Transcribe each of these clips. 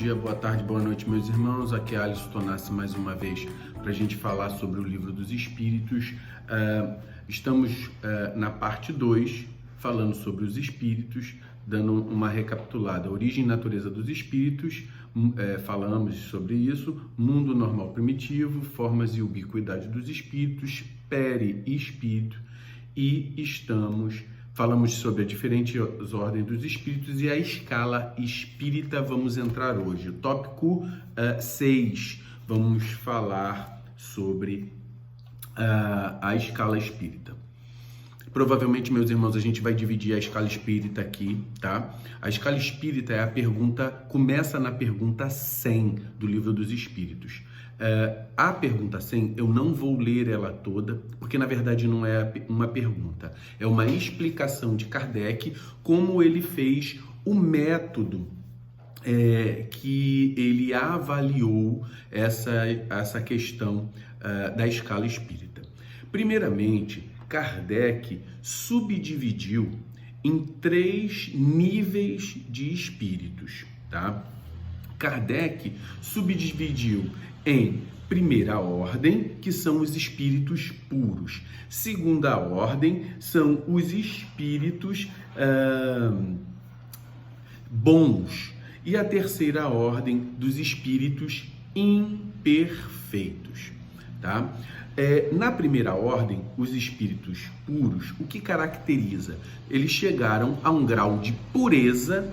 dia, boa tarde, boa noite, meus irmãos. Aqui é Alisson Tonassi mais uma vez para a gente falar sobre o Livro dos Espíritos. Estamos na parte 2, falando sobre os espíritos, dando uma recapitulada. Origem e natureza dos espíritos, falamos sobre isso. Mundo normal primitivo, formas e ubiquidade dos espíritos, perispírito, e falamos sobre as diferentes ordens dos espíritos e a escala espírita. Vamos entrar hoje. O tópico 6, vamos falar sobre a escala espírita. Provavelmente, meus irmãos, a gente vai dividir a escala espírita aqui, tá? A escala espírita é a pergunta, começa na pergunta 100 do Livro dos Espíritos. A pergunta 100, eu não vou ler ela toda, porque na verdade não é uma pergunta, é uma explicação de Kardec, como ele fez o método que ele avaliou essa questão da escala espírita. Primeiramente, Kardec subdividiu em 3 níveis de espíritos, tá? Kardec subdividiu em primeira ordem, que são os espíritos puros. Segunda ordem são os espíritos bons. E a terceira ordem dos espíritos imperfeitos, tá? Na primeira ordem, os espíritos puros, o que caracteriza? Eles chegaram a um grau de pureza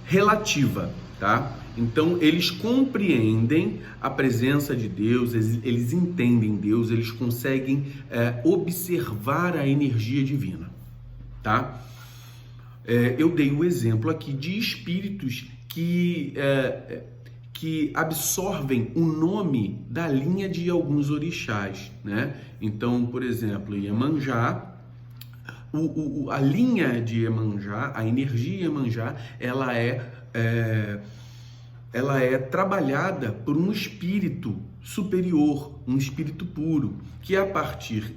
relativa, tá? Então, eles compreendem a presença de Deus, eles entendem Deus, eles conseguem observar a energia divina, tá? Eu dei o exemplo aqui de espíritos que absorvem o nome da linha de alguns orixás, né? Então, por exemplo, Iemanjá, a linha de Iemanjá, a energia Iemanjá, ela é trabalhada por um espírito superior, um espírito puro, que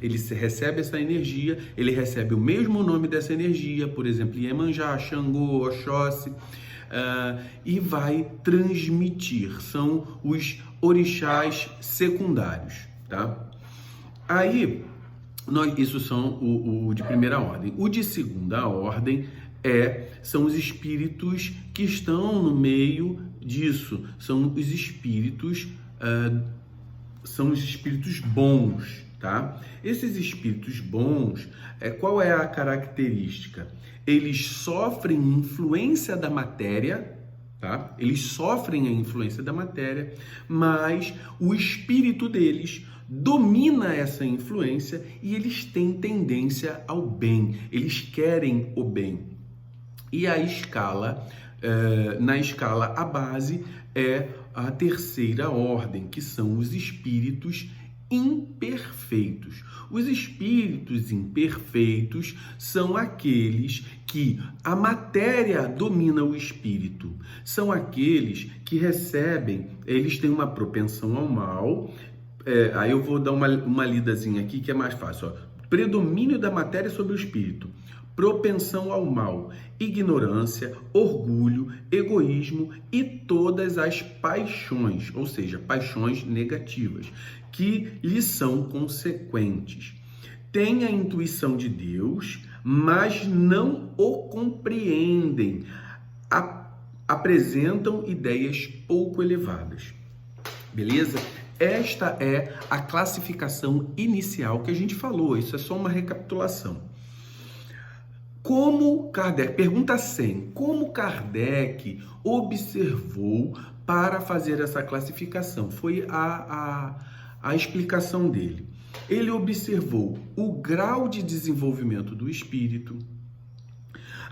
ele recebe essa energia, ele recebe o mesmo nome dessa energia, por exemplo, Iemanjá, Xangô, Oxóssi, e vai transmitir. São os orixás secundários, tá? Aí, isso são o de primeira ordem. O de segunda ordem são os espíritos que estão no meio disso, são os espíritos bons, tá? Esses espíritos bons, qual é a característica? Eles sofrem influência da matéria, tá? Eles sofrem a influência da matéria, mas o espírito deles domina essa influência e eles têm tendência ao bem, eles querem o bem. E a escala, na escala, a base é a terceira ordem, que são os espíritos imperfeitos. Os espíritos imperfeitos são aqueles que a matéria domina o espírito. São aqueles que recebem, eles têm uma propensão ao mal. Aí eu vou dar uma lidazinha aqui que é mais fácil. Ó. Predomínio da matéria sobre o espírito. Propensão ao mal, ignorância, orgulho, egoísmo e todas as paixões, ou seja, paixões negativas, que lhe são consequentes. Tem a intuição de Deus, mas não o compreendem, apresentam ideias pouco elevadas. Beleza? Esta é a classificação inicial que a gente falou, isso é só uma recapitulação. Como Kardec, pergunta 100, como Kardec observou para fazer essa classificação? Foi a explicação dele. Ele observou o grau de desenvolvimento do espírito,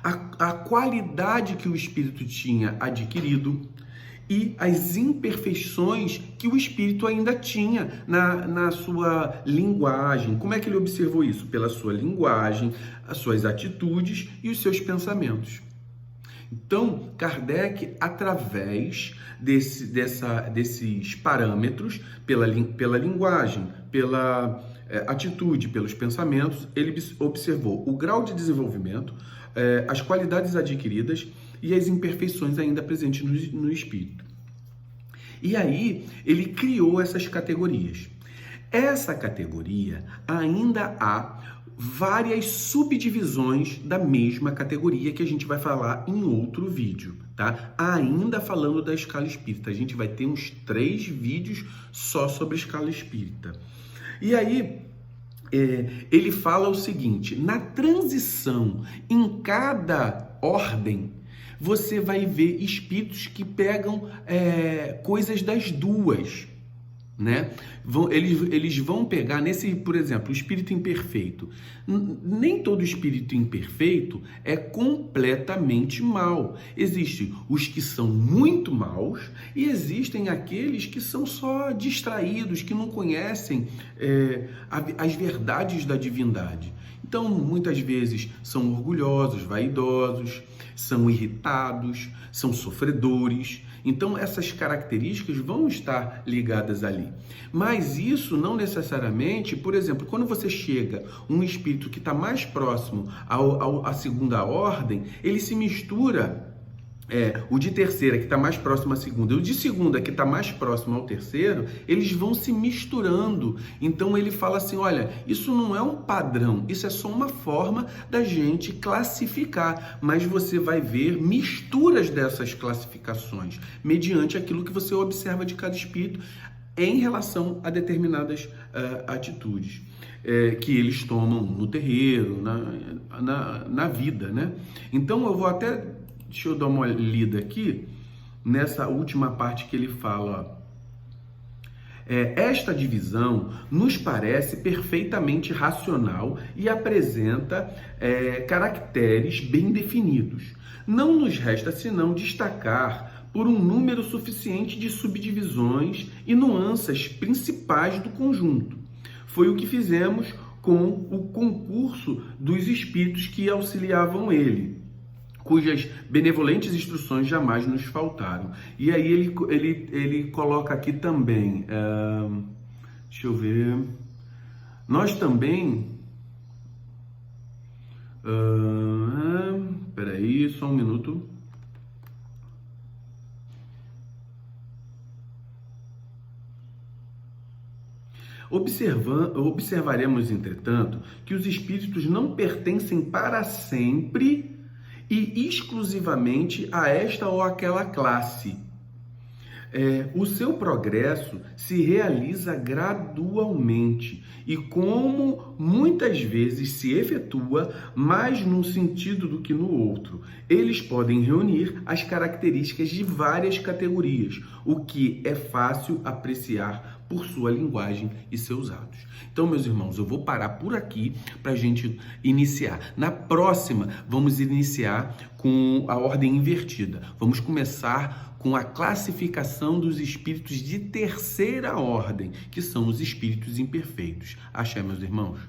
a qualidade que o espírito tinha adquirido e as imperfeições que o espírito ainda tinha na sua linguagem. Como é que ele observou isso? Pela sua linguagem, as suas atitudes e os seus pensamentos. Então, Kardec, através desses parâmetros, pela linguagem, pela atitude, pelos pensamentos, ele observou o grau de desenvolvimento, as qualidades adquiridas e as imperfeições ainda presentes no espírito. E aí ele criou essas categorias. Essa categoria ainda há várias subdivisões da mesma categoria que a gente vai falar em outro vídeo, tá? Ainda falando da escala espírita, a gente vai ter uns 3 vídeos só sobre a escala espírita. E aí, ele fala o seguinte: na transição em cada ordem, você vai ver espíritos que pegam coisas das duas, né? Eles vão pegar nesse, por exemplo, o espírito imperfeito. Nem todo espírito imperfeito é completamente mau. Existem os que são muito maus e existem aqueles que são só distraídos, que não conhecem as verdades da divindade. Então, muitas vezes são orgulhosos, vaidosos, são irritados, são sofredores. Então, essas características vão estar ligadas ali. Mas isso não necessariamente, por exemplo, quando você chega um espírito que está mais próximo à segunda ordem, ele se mistura. O de terceira, que está mais próximo à segunda, e o de segunda, que está mais próximo ao terceiro, eles vão se misturando. Então ele fala assim: olha, isso não é um padrão, isso é só uma forma da gente classificar, mas você vai ver misturas dessas classificações, mediante aquilo que você observa de cada espírito em relação a determinadas atitudes que eles tomam no terreiro, na vida, né? Então eu vou até... Deixa eu dar uma lida aqui, nessa última parte que ele fala. Esta divisão nos parece perfeitamente racional e apresenta caracteres bem definidos. Não nos resta senão destacar por um número suficiente de subdivisões e nuances principais do conjunto. Foi o que fizemos com o concurso dos espíritos que auxiliavam ele, cujas benevolentes instruções jamais nos faltaram. E aí ele coloca aqui também, deixa eu ver, nós também, peraí, só um minuto. Observaremos, entretanto, que os espíritos não pertencem para sempre e exclusivamente a esta ou aquela classe. O seu progresso se realiza gradualmente e, como muitas vezes se efetua mais num sentido do que no outro, eles podem reunir as características de várias categorias, o que é fácil apreciar por sua linguagem e seus atos. Então, meus irmãos, eu vou parar por aqui para a gente iniciar. Na próxima, vamos iniciar com a ordem invertida. Vamos começar com a classificação dos espíritos de terceira ordem, que são os espíritos imperfeitos. Axé, meus irmãos.